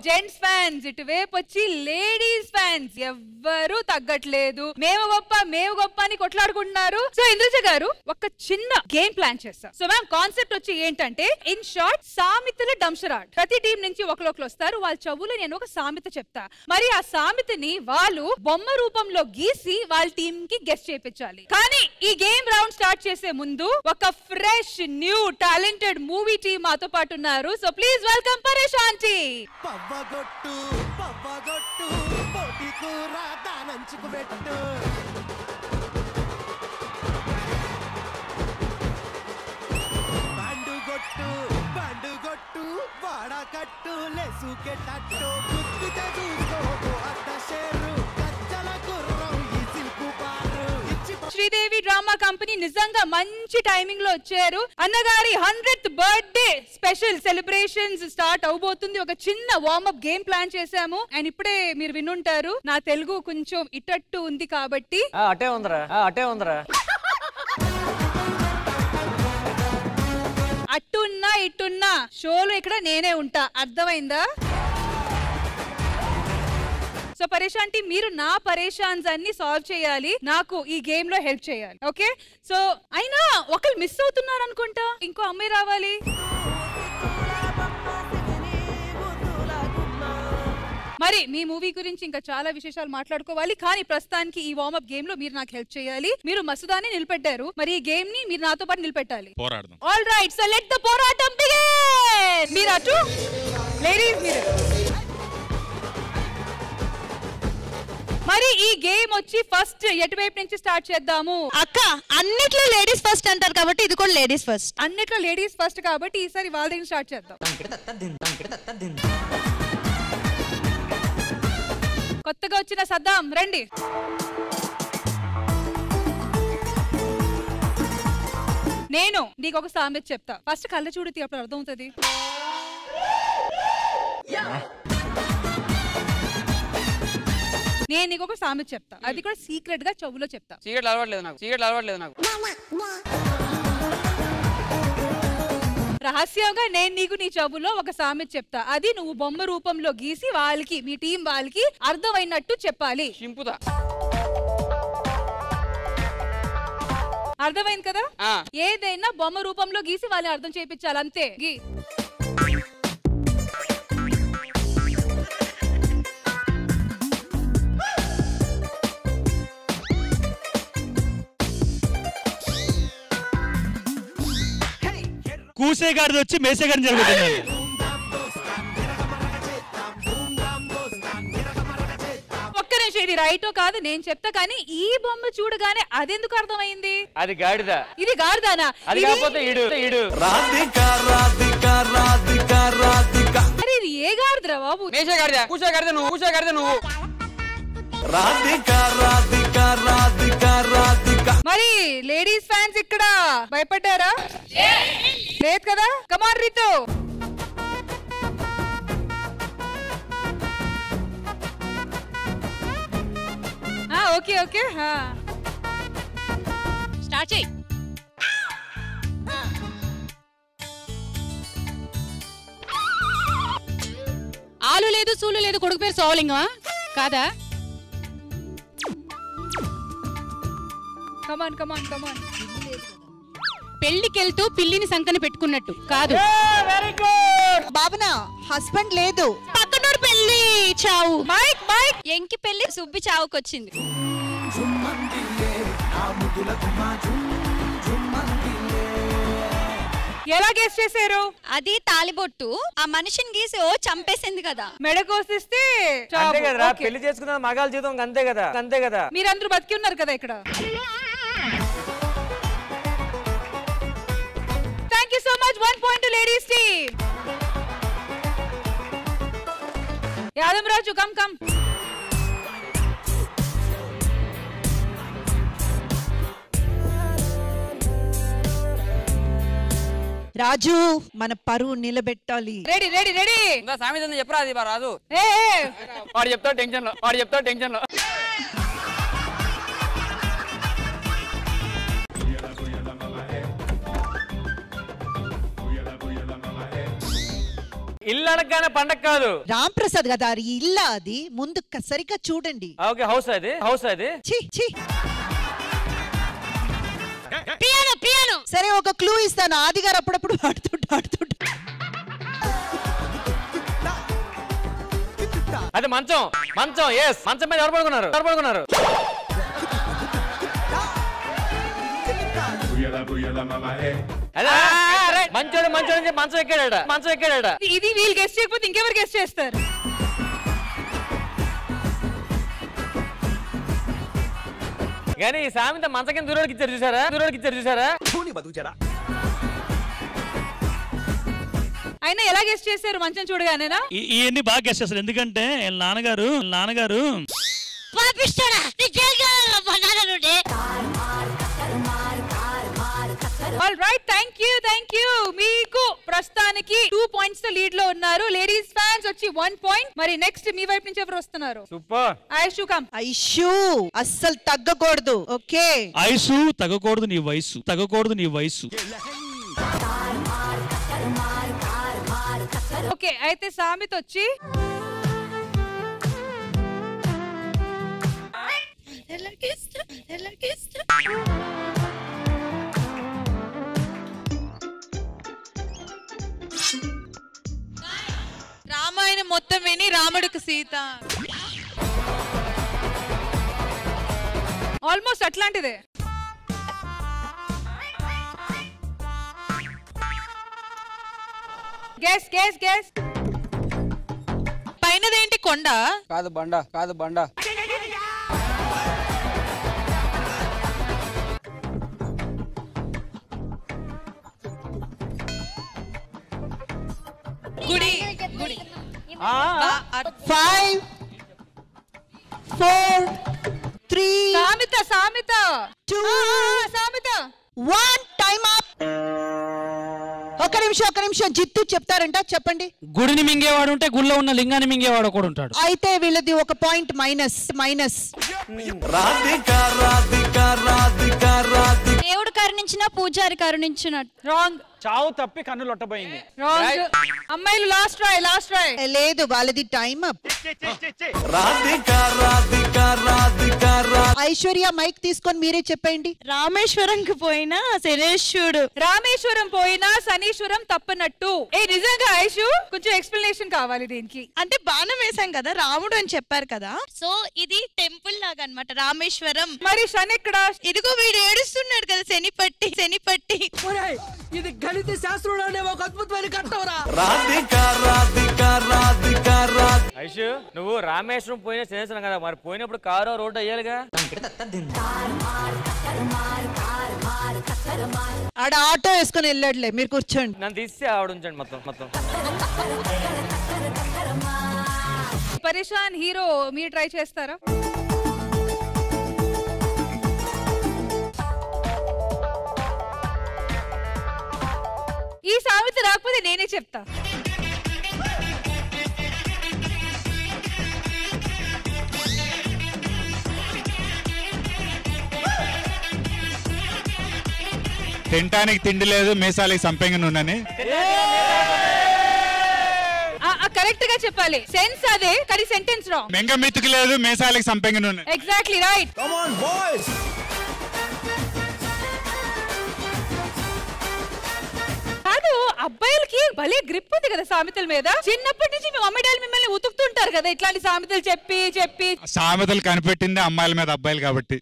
Gents fans, ఇటువైపు వచ్చి ladies fans, ఎవ్వరూ తగ్గట్లేదు. మేము గొప్ప అని కొట్లాడుకుంటున్నారు. సో ఇంద్రజ గారు ఒక చిన్న గేమ్ ప్లాన్ చేస్తాం. సో మ్యామ్ కాన్సెప్ట్ వచ్చి ఏంటంటే, ఇన్ షార్ట్ సామెతల డంషరాడ్. ప్రతి టీం నుంచి ఒకరు వస్తారు. వాళ్ళ చెవులు నేను ఒక సామెత చెప్తా. మరి ఆ సామెతని వాళ్ళు బొమ్మ రూపంలో గీసి వాళ్ళ టీం కి గెస్ట్ చేయించాలి. కానీ ఈ గేమ్ రౌండ్ స్టార్ట్ చేసే ముందు ఒక fresh new talented movie team మాతో పాటు ఉన్నారు. So please welcome Paresh aunty. పవ్వగొట్టు పోటీ కూర దానంచుకు పెట్టు. బండుగొట్టు వాడకట్టు లేసుకెట్టట్టు గుర్తితే చూసుకోకు అత్త షేరు కచ్చల గుర్రం ఈ సిల్కు బారు. శ్రీదేవి డ్రామా కంపెనీ నిజంగా మంచి టైమింగ్ లో వచ్చారు. అన్నగారి 100th birthday special celebrations start అవబోతుంది. ఒక చిన్న వార్మప్ గేమ్ ప్లాన్ చేశాము. అండ్ ఇప్పుడే మీరు వినుంటారు, నా తెలుగు కొంచెం ఇటట్టు ఉంది కాబట్టి అటే ఉందరా అట్టున్నా ఇట్టున్నా షోలో ఇక్కడ నేనే ఉంటా. అర్థమైందా? సో పరేషాంటి, మీరు నా పరేషాన్స్ అన్ని సాల్వ్ చేయాలి, నాకు ఈ గేమ్ లో హెల్ప్ చేయాలి. ఓకే? సో అయినా ఒకళ్ళు మిస్ అవుతున్నారు అనుకుంటా, ఇంకో అమ్మాయి రావాలి. మరి మీ మూవీ గురించి ఇంకా చాలా విశేషాలు మాట్లాడుకోవాలి. కానీ ప్రస్తుతానికి ఈ వార్మప్ గేమ్ లో మీరు నాకు హెల్ప్ చేయాలి. మీరు మసూదాని నిలబెట్టారు, మరి ఈ గేమ్ ని మీరు నాతో పాటు నిలబెట్టాలి. All right, so let the పోరాటం బిగిన్. మీరు అటు, లేడీస్ మీరు. మరి ఈ గేమ్ వచ్చి ఫస్ట్ ఎటువైపు నుంచి స్టార్ట్ చేద్దాము? అక్క, అన్నిట్లో లేడీస్ ఫస్ట్ అంటారు కాబట్టి ఇది కూడా లేడీస్ ఫస్ట్. అన్నిట్లో లేడీస్ ఫస్ట్ కాబట్టి ఈసారి వాళ్ళ దగ్గర స్టార్ట్ చేద్దాం. కొత్తగా వచ్చిన సద్దాం రండి. నేను నీకు ఒక సామెత చెప్తా. ఫస్ట్ కళ్ళ చూడు, అప్పుడు అర్థం అవుతుంది. నేను నీకు ఒక సామెత చెప్తా, అది కూడా సీక్రెట్ గా చెవులో చెప్తా. సీక్రెట్ అలవాట్లేదు నాకు. రహస్యంగా నేను నీకు నీ చెవులో ఒక సామెత చెప్తా. అది నువ్వు బొమ్మ రూపంలో గీసి వాళ్ళకి, మీ టీం వాళ్ళకి అర్థమైనట్టు చెప్పాలి. అర్థమైంది కదా? ఏదైనా బొమ్మ రూపంలో గీసి వాళ్ళని అర్థం చేయించాలి, అంతే. గీ. కూసే గారిది వచ్చి మేసే గారిని జరుగుతుంది. ఒక్క నిమిషం, ఇది రైటో కాదు నేను చెప్తా, కానీ ఈ బొమ్మ చూడగానే అదెందుకు అర్థమైంది? అది గాడిద. ఇది గాడిదానా? అది కాకపోతే ఈడు. మరి ఇది ఏ గాడిదరా బాబు? మేసే గాడిద, కూసే గాడిద నువ్వు. మరి లేడీస్ ఫ్యాన్స్ ఇక్కడ భయపడ్డారా? లేదు కదా? కమాన్ రితు. ఓకే ఓకే, స్టార్ట్ చేయి. ఆలు లేదు సూలు లేదు, కొడుకు పేరు సోలింగమా కాదా? కమాన్ కమాన్ కమాన్. పెళ్లికెళ్తూ పిల్లిని సంకన పెట్టుకున్నట్టు కాదు. Very good. బాబునా హస్బెండ్ లేదు, పక్కనూరు పెళ్లి చావు. Mic mic. ఎంకి పెళ్లి సుబ్బి చావుకొచ్చింది. ఎలా గెస్ చేశారు? అది తాలిబొట్టు, ఆ మనిషిని గీసి ఓ చంపేసింది కదా. మెడ కోసిస్తే అంతే కదరా, పెళ్లి చేసుకున్న మగాళ్ళ జీవితం అంతే కదా. మీరందరూ బతికి ఉన్నారు కదా ఇక్కడ. Thank you so much. 1 point to ladies team. యాదం రాజు, కమ్. రాజు, మన పరువు నిలబెట్టాలి. రెడీ. సామెత చెప్పరా, అది రాదు. వాడు చెప్తా టెన్షన్ లో. ఇల్లు అనగానే పండగ కాదు. రామ్ ప్రసాద్ కదా అది ఇల్లా, అది ముందు సరిగ్గా చూడండి. ఓకే, హౌస్ అది, హౌస్ అది. ఛీ ఛీ. Piano piano. సరే ఒక క్లూ ఇస్తాను, ఆది గారు అప్పుడప్పుడు ఆడుతుంటా. అది మంచం. మంచం, ఎస్. మంచం మీద ఎవరు పడుకున్నారు? మంచోడు మంచం ఎక్కాడట. ఇది వీళ్ళు గెస్ట్ చేయకపోతే ఇంకెవరు గెస్ట్ చేస్తారు? కానీ ఈ సామెత మంచం కింద దూరోడికి ఇచ్చారు చూసారా? అయినా ఎలా గెస్ట్ చేశారు మంచం చూడగానేనా? ఇవన్నీ బాగా గెస్ట్ చేస్తారు, ఎందుకంటే నాన్నగారు ఆల్ రైట్, థ్యాంక్ యూ. మీకు ప్రస్తుతానికి 2 పాయింట్స్ తో లీడ్ లో ఉన్నారు. లేడీస్ ఫ్యాన్స్ వచ్చి 1 పాయింట్. మరి నెక్స్ట్ మీ వైపు నుంచి ఎవరు వస్తున్నారు? సూపర్. ఐషు కమ్. ఐషు అస్సలు తగ్గకూడదు. ఓకే, ఐసు తగ్గకూడదు నీ వయసు. ఓకే, అయితే సామిత్ వచ్చి రామాయణం మొత్తం విని రాముడికి సీత. ఆల్మోస్ట్ అట్లాంటిదే. గెస్. పైనదేంటి కొండ? కాదు బండ. గుడి. 5 4 3 సామిత 2 సామిత 1 టైం అప్. ఒక నిమిషం జిత్తు చెప్తారంట, చెప్పండి. గుడిని మింగేవాడు ఉంటే గుళ్ళో ఉన్న లింగాన్ని మింగేవాడు కూడా ఉంటాడు. అయితే వీళ్ళది ఒక పాయింట్ మైనస్. దేవుడు కరుణించిన పూజారి కరుణించినట్టు. రాంగ్. చావు తప్పి కన్ను లొట్టబోయింది. రాంగ్. అమ్మాయిలు లాస్ట్ ట్రై. లేదు, వాళ్ళది టైం అప్. ఐశ్వర్య మైక్ తీసుకొని మీరే చెప్పండి. రామేశ్వరంకి పోయిన శనేశ్వరుడు. రామేశ్వరం పోయినా శనీశ్వరం తప్పనట్టు. నిజంగా ఐషు కొంచెం ఎక్స్ప్లెనేషన్ కావాలి దీనికి. అంటే బాణం వేసాం కదా, రాముడు అని చెప్పారు కదా, సో ఇది టెంపుల్ లాగా అన్నమాట రామేశ్వరం. మరి శని ఎక్కడ? ఇదిగో వీడు ఏడుస్తున్నాడు కదా, శని పట్టి. ఇది గణిత శాస్త్రంలో అనే ఒక అద్భుతమైన కట్టవరా. ఐషు, నువ్వు రామేశ్వరం పోయిన శనేశ్వరం కదా, మరి పోయినప్పుడు కారు రోడ్డు అయ్యాలిగా. ఆడ ఆటో వేసుకొని వెళ్ళాడులే, మీరు కూర్చోండి. నన్ను తీసి ఆవిడ ఉంచండి మొత్తం. పరేషాన్ హీరో మీరు ట్రై చేస్తారా? ఈ సామెత రాకపోతే నేనే చెప్తా. తినటానికి తిండి లేదు, మీసాలకి సంపెంగ నూనెని. కరెక్ట్ గా చెప్పాలి. సెన్స్ అదే కానీ సెంటెన్స్ రాంగ్. మెంగ మిత్తుకు లేదు, మీసాలకి సంపెంగ నూనె. Exactly right. Come on boys. కాదు, అబ్బాయిలకి భలే గ్రిప్ ఉంది కదా సామెతల మీద. చిన్నప్పటి నుంచి మీ మమ్మీ డాడీ మిమ్మల్ని ఉతుకుతుంటారు కదా ఇట్లాంటి సామెతలు చెప్పి. సామెతలు కనిపెట్టింది అమ్మాయిల మీద అబ్బాయిలు కాబట్టి.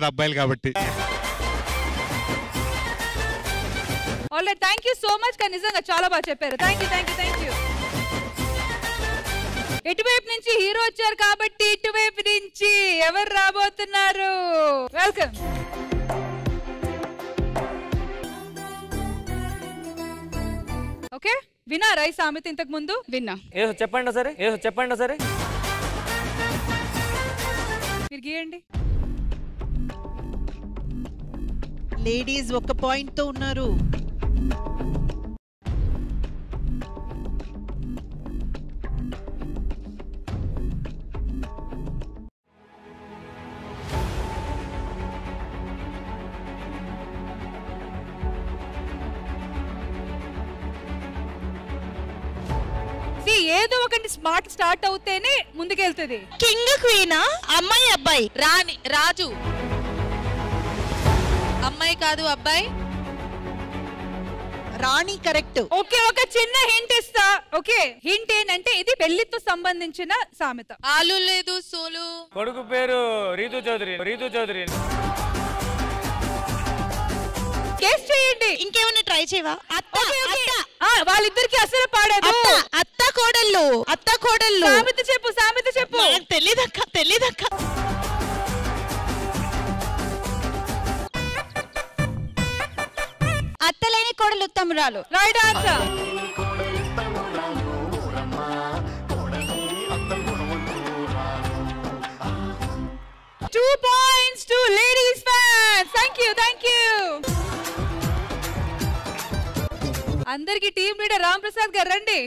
Alright, thank you so much. కానీ నిజంగా చాలా బాగా చెప్పారు. Thank you. ఇటువైపు నుంచి హీరో వచ్చారు కాబట్టి ఇటువైపు నుంచి ఎవరు రాబోతున్నారు? వెల్కమ్. ఓకే, వినారా ఈ సామెత ఇంతకు ముందు? విన్నా. ఏదో చెప్పండి సరే. మీరు గీయండి. లేడీస్ 1 పాయింట్ తో ఉన్నారు. ఏదో ఒకటి స్మార్ట్ స్టార్ట్ అవుతేనే ముందుకెళ్తుంది. కింగ్ క్వీనా, అమ్మాయి అబ్బాయి? రాణి రాజు. అమ్మాయి కాదు అబ్బాయి. రాణి కరెక్ట్. ఓకే, ఒక చిన్న హింట్ ఇస్తా. ఓకే, హింట్ ఏంటంటే ఇది పెళ్లితో సంబంధించిన సామెత. ఆలు లేదు సోలు. కొడుకు పేరు రీతు చౌదరి. రీతు చౌదరి. గెస్ చేయండి. ఇంకేమైనా ట్రై చేయవా? అత్త. వాళ్ళిద్దరికి అసలు పాడదు. అత్త కోడళ్ళు. అత్త కోడళ్ళు. సామెత చెప్పు, సామెత చెప్పు. తెలీదక్క, తెలీదక్క. అత్తలేని కోడలు ఉత్తమురాలు. Right answer. Two points to ladies fans. Thank you, thank you. అందరికి టీమ్ లీడర్ రామ్ ప్రసాద్ గారు రండి.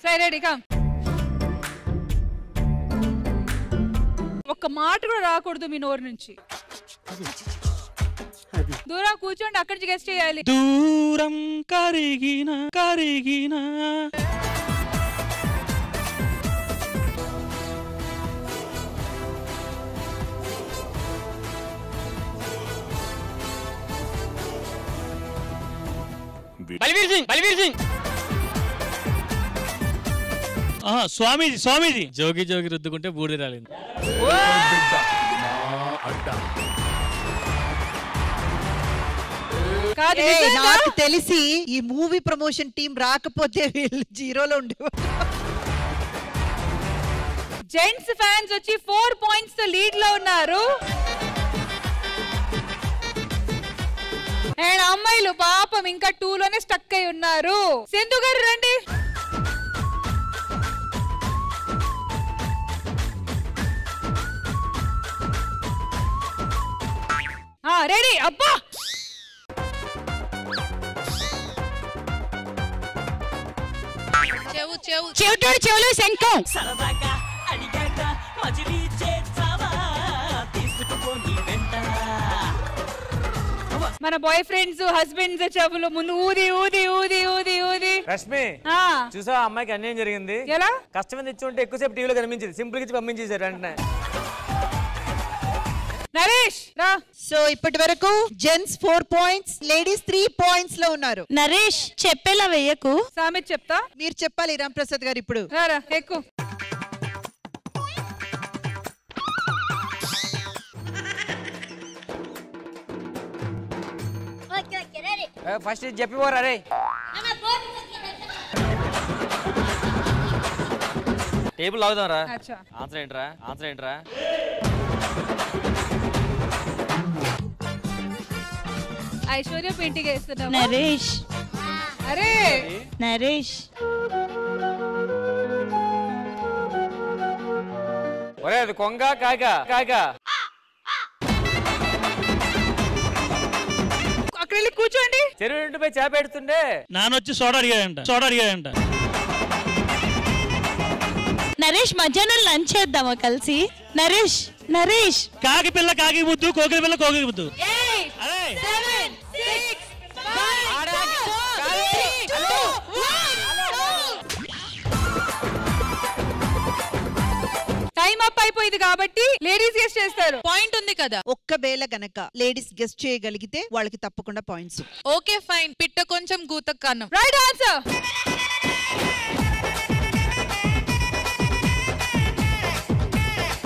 సరే రెడీ కమ్. ఒక్క మాట కూడా రాకూడదు మీ నోరు నుంచి. దూరం కూర్చోండి, అక్కడి నుంచి గెస్ట్ చేయాలి. దూరం కరిగిన కరిగిన బల్వీర్ సింగ్. బల్వీర్ సింగ్. స్వామీజీ. స్వామీజీ. జోగి జోగి రుద్దుకుంటే బూడి రాలేదు. నాకు తెలిసి ఈ మూవీ ప్రమోషన్ టీం రాకపోతే వీళ్ళు జీరోలో ఉండేవారు. జెంట్స్ ఫ్యాన్స్ వచ్చి 4 పాయింట్స్ తో లీడ్ లో ఉన్నారు. అండ్ అమ్మాయిలు పాపం ఇంకా 2 లోనే స్టక్ అయి ఉన్నారు. సింధు గారు రండి. రెడీ. అబ్బా, చెవు చెవు చెవిటోడు చెవులు శంఖం. మన బాయ్ ఫ్రెండ్స్ హస్బెండ్స్ చెవులు ముందు ఊది ఊది ఊది ఊది ఊది. రష్మి చూసా, అమ్మాయికి అన్యాయం జరిగింది. ఎలా? కష్టం తెచ్చి ఉంటే ఎక్కువసేపు టీవీలో కనిపించింది, సింపుల్ గా పంపించేశారు వెంటనే. నరేష్ రా. సో ఇప్పటి వరకు జెంట్స్ 4 పాయింట్స్, లేడీస్ 3 పాయింట్స్ లో ఉన్నారు. నరేష్ చెప్పేలా వెయ్యకు. సామెత చెప్తా, మీరు చెప్పాలి రామ్ ప్రసాద్ గారు ఇప్పుడు. రారా ఎక్కు. ఫస్ట్ చెప్పిపోరా రే. టేబుల్ లాగుదాం రా. ఆన్సర్ ఏంట్రా? ఆన్సర్ ఏంట్రా? ఐశ్వర్య పెయింటింగ్ వేస్తున్నావు. నరేష్. అరే నరేష్. ఒరే అది కొంగ కాక కాక. అక్కడ వెళ్ళి కూర్చోండి. చెరువు ఇంటిపై చేప పెడుతుండే నానొచ్చి సోడా అడిగాడంట. సోడా అడిగాడంట. నరేష్ మధ్యాహ్నం లంచ్ చేద్దామా కలిసి? నరేష్. నరేష్. కాకి పిల్ల కాకి ముద్దు, కోకిల పిల్ల కోకి ముద్దు. టైం అప్ అయిపోయింది కాబట్టి లేడీస్ గెస్ట్ చేస్తారు. పాయింట్ ఉంది కదా. ఒక్కవేళ గనక లేడీస్ గెస్ట్ చేయగలిగితే వాళ్ళకి తప్పకుండా పాయింట్స్. Okay fine. పిట్ట కొంచెం గూత కన్నం. Right answer.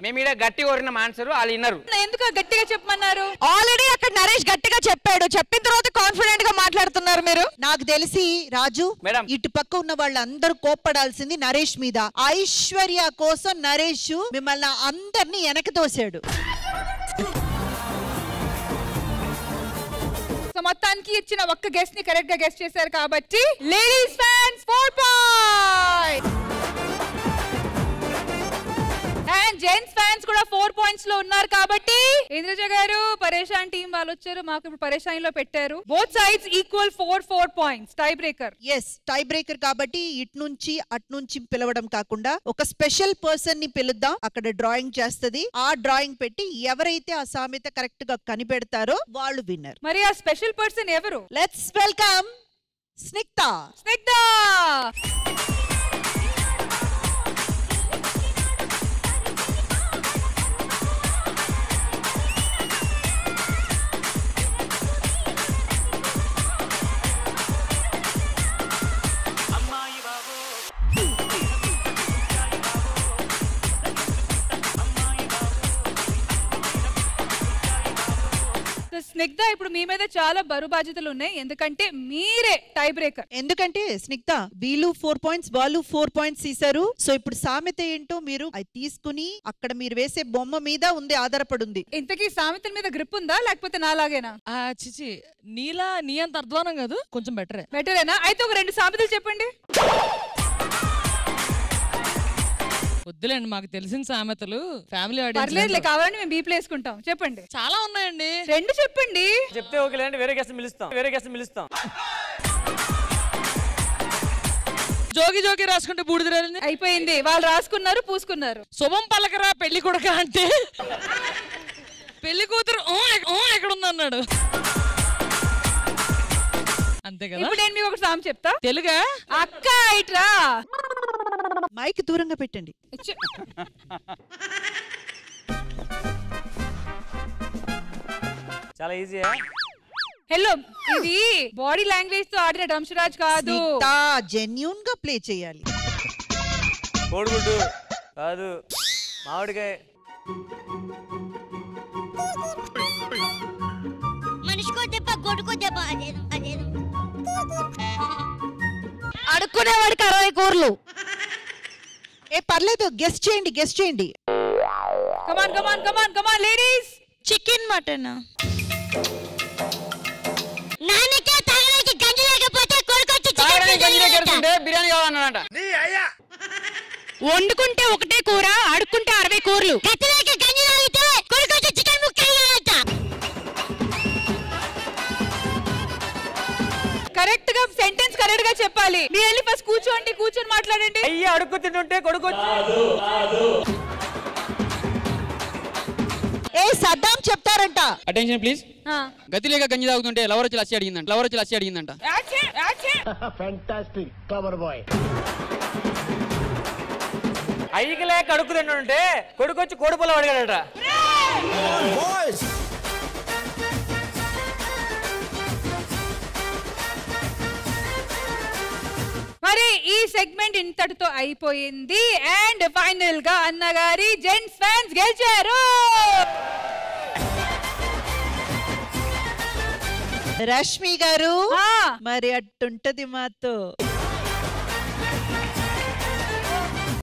మేము ఇక్కడ గట్టి కోరిన ఆన్సర్ వాళ్ళు విన్నారు. ఎందుకు గట్టిగా చెప్పమన్నారు? ఆల్రెడీ అక్కడ నరేష్ గట్టిగా చెప్పాడు. చెప్పిన తర్వాత కాన్ఫిడెంట్ గా మాట్లాడుతున్నారు మీరు. నాకు తెలిసి రాజు మేడం, ఇటు పక్క ఉన్న వాళ్ళందరూ కోప్పడాల్సింది నరేష్ మీద. ఐశ్వర్య కోసం నరేష్ మిమ్మల్ని అందరినీ వెనక తోసాడు. సో మొత్తానికి ఇచ్చిన ఒక్క గెస్ట్ ని కరెక్ట్ గా గెస్ట్ చేశారు కాబట్టి ladies fans 4 points and gents fans కూడా 4 పాయింట్స్ లో ఉన్నారు కాబట్టి ఇంద్రజ గారు పరేషాన్ టీం వాళ్ళు వచ్చారు, మాకు ఇప్పుడు పరేషాన్ లో పెట్టారు. Both sides equal 4 points. Tie breaker. Yes, tie breaker కాబట్టి ఇటు నుంచి అటు నుంచి పిలవడం కాకుండా ఒక స్పెషల్ పర్సన్ ని పిలుద్దాం. అక్కడ డ్రాయింగ్ చేస్తది. ఆ డ్రాయింగ్ పెట్టి ఎవరైతే ఆ సామెత కరెక్ట్ గా కనిపెడతారో వాళ్ళు విన్నర్. మరి ఆ స్పెషల్ పర్సన్ ఎవరు? Let's welcome Snigdha. స్నిగ్ధ. స్నిగ్ధ ఇప్పుడు మీ మీద చాలా బరువు బాధ్యతలు ఉన్నాయి, ఎందుకంటే మీరే టై బ్రేకర్. ఎందుకంటే స్నిగ్ధ వీళ్ళు 4 పాయింట్స్ వాళ్ళు 4 పాయింట్స్ తీశారు. సో ఇప్పుడు సామెత ఏంటో మీరు అది తీసుకుని అక్కడ మీరు వేసే బొమ్మ మీద ఉంది, ఆధారపడింది. ఇంతకీ సామెతల మీద గ్రిప్ ఉందా లేకపోతే నాలాగేనా? చిచి నీ అంత అధ్వానం కాదు, కొంచెం బెటరే. బెటరేనా? అయితే ఒక 2 సామెతలు చెప్పండి. వద్దులేండి, మాకు తెలిసిన సామెతలు ఫ్యామిలీ పర్లేదులే, కావాలని మేము బీప్లు వేసుకుంటాం. చెప్పండి. చాలా ఉన్నాయండి. 2 చెప్పండి. చెప్తే ఓకేలేండి, వేరే గెస్ట్ పిలుస్తాం. జోగి జోగి రాసుకుంటే బూడిదరాలింది. అయిపోయింది, వాళ్ళు రాసుకున్నారు, పూసుకున్నారు. శుభం పలకరా పెళ్లి కొడక అంటే పెళ్లి కూతురు ఎక్కడ ఉందన్నాడు. అంతే కదా. ఇప్పుడు నేను మీకు ఒక సామెత చెప్తా. తెలుగా? అక్క ఇట్రా. మైక్ దూరంగా పెట్టండి. చాలా ఈజీయా? హలో, ఇది బాడీ లాంగ్వేజ్ తో ఆడిన డంశరాజ్ కాదు. జెన్యూన్ గా ప్లే చేయాలి. కోడిగుడ్డు కాదు, మామిడికాయ. మనిషికో దెబ్బ గొడుకో దెబ్బ. అడుక్కునేవాడికి 60 కూరలు. పర్లేదు, గెస్ట్ చేయండి. Come on ladies. Chicken mutton. నాన్నకే తాగడానికి గంజి లేకపోతే కొడుకొచ్చి బిర్యానీ కావాలన్నాడంట. వండుకుంటే ఒకటే కూర, అడుక్కుంటే 60 కూరలు. కత్తిలేక గంజి తాగితే కొడుకొచ్చి చికెన్ ముక్క వేయాలంట. కరెక్ట్ గా సెంటెన్స్ కరెక్ట్ గా చెప్పాలి. మీరు వెళ్ళి ఫస్ట్ కూర్చొని మాట్లాడండి. అయ్యి అడుక్కు తింటుంటే కొడుకు సద్దాం చెప్తారంట. Attention please. గతి లేక గంజి తాగుతుంటే లవర్ వచ్చి లస్సి అడిగిందంట. అయ్యికి లేక అడుక్కు తింటుంటే కొడుకు వచ్చి కోడిపొల అడిగాడట. మరి ఈ సెగ్మెంట్ ఇంతటితో అయిపోయింది. అండ్ ఫైనల్ గా అన్నగారి జెంట్స్ ఫ్యాన్స్ గెలిచారు. రష్మి గారు మరి అట్టుంటది మాతో.